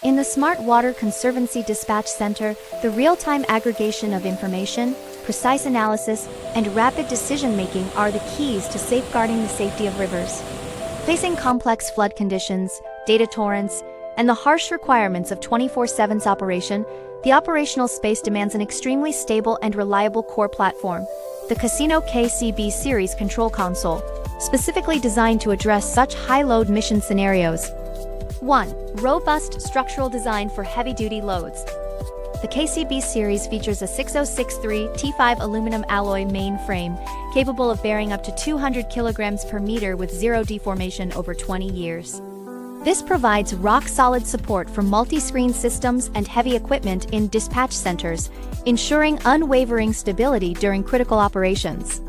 In the Smart Water Conservancy Dispatch Center, the real-time aggregation of information, precise analysis, and rapid decision-making are the keys to safeguarding the safety of rivers. Facing complex flood conditions, data torrents, and the harsh requirements of 24/7 operation, the operational space demands an extremely stable and reliable core platform, the Kesino KCB series control console, specifically designed to address such high-load mission scenarios. 1. Robust structural design for heavy-duty loads. The KCB series features a 6063 T5 aluminum alloy main frame, capable of bearing up to 200 kilograms per meter with zero deformation over 20 years. This provides rock-solid support for multi-screen systems and heavy equipment in dispatch centers, ensuring unwavering stability during critical operations.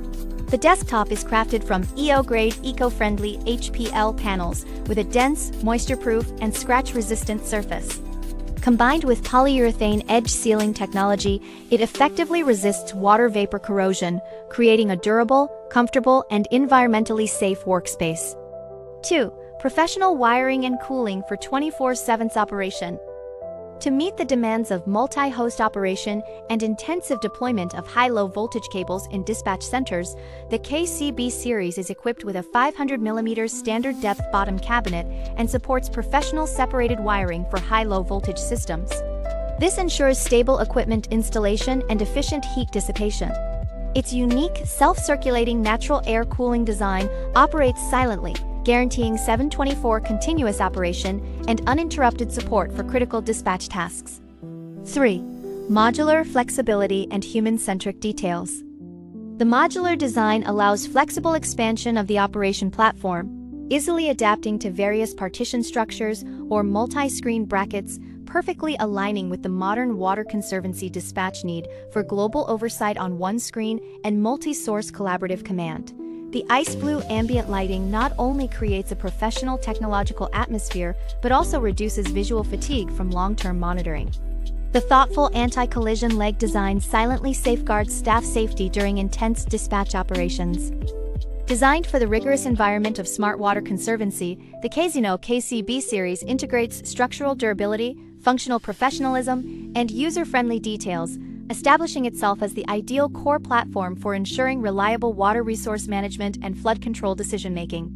The desktop is crafted from EO-grade eco-friendly HPL panels with a dense, moisture-proof, and scratch-resistant surface. Combined with polyurethane edge sealing technology, it effectively resists water vapor corrosion, creating a durable, comfortable, and environmentally safe workspace. 2. Professional wiring and cooling for 24/7 operation. To meet the demands of multi-host operation and intensive deployment of high-low voltage cables in dispatch centers, the KCB series is equipped with a 500mm standard depth bottom cabinet and supports professional separated wiring for high-low voltage systems. This ensures stable equipment installation and efficient heat dissipation. Its unique, self-circulating natural air cooling design operates silently, guaranteeing 7/24 continuous operation and uninterrupted support for critical dispatch tasks. 3. Modular flexibility and human-centric details. The modular design allows flexible expansion of the operation platform, easily adapting to various partition structures or multi-screen brackets, perfectly aligning with the modern water conservancy dispatch need for global oversight on one screen and multi-source collaborative command. The ice blue ambient lighting not only creates a professional technological atmosphere, but also reduces visual fatigue from long-term monitoring. The thoughtful anti-collision leg design silently safeguards staff safety during intense dispatch operations. Designed for the rigorous environment of Smart Water Conservancy, the Kesino KCB series integrates structural durability, functional professionalism, and user-friendly details, establishing itself as the ideal core platform for ensuring reliable water resource management and flood control decision-making.